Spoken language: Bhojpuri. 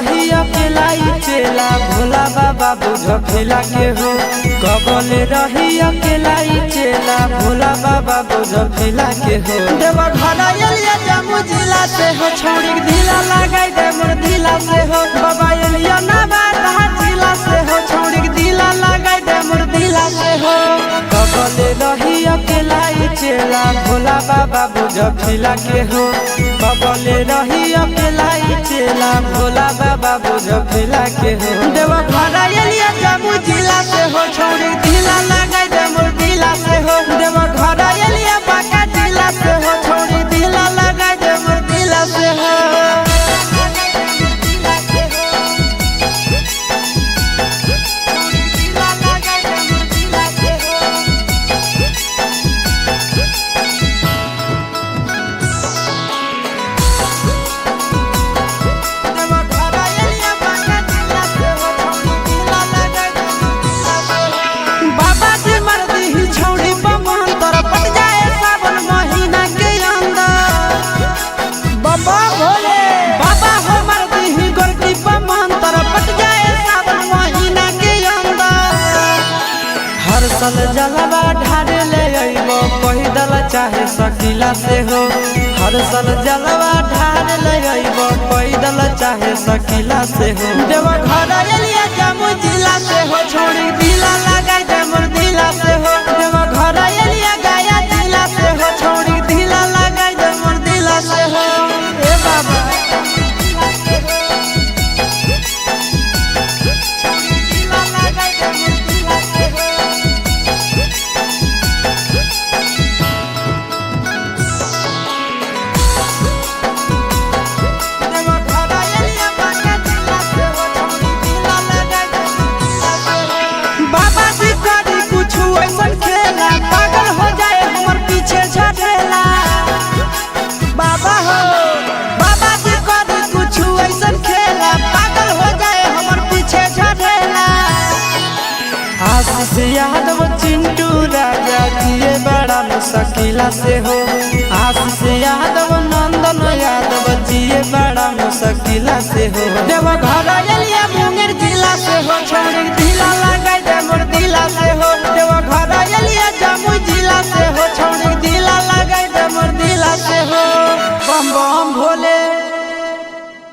रही अकेला चेला भोला बाबा बुझ खेला के हो। कबले रही अकेला चेला भोला बाबा बुझ खेला के हो। देवा घरा एलिया जम्मू जिला से हो, छोड़ी ढीला लगाई दे मोर ढीला से हो। बाबा एलिया नवादा जिला से हो, छोड़ी ढीला लगाई दे मोर ढीला से हो। कबले रही अकेला चेला भोला बाबा बुझ खेला के हो। कबले रही अकेला चेला भोला बाबा बुझ खेला के हो। देवा घरा एलिया जम्मू जिला से हो, छोड़ी ढीला लगाई दे मोर ढीला से हो। देवा घरा एलिया बांका जिला से हो, छोड़ी ढीला लगाई दे मोर ढीला से हो। हर साल जलवा ढारे ले अइबो पैदल चाहे सकीला से हो। हर साल जलवा ढारे ले अइबो पैदल चाहे सकीला से हो। देवा घरा एलिया जम्मू जिला से हो, छोड़ी ढीला लगाई दे मोर ढीला से हो। देवा घरा एलिया गया जिला से हो, छोड़ी ढीला लगाई दे मोर ढीला से हो। ए बाबा आशीष यादव चिंटू राजा जिए बड़ा मुश्किला से हो। आशीष यादव नंदन यादव जिए बड़ा मुश्किला से हो। देवा घरा एलिया मुंगेर जिला से हो।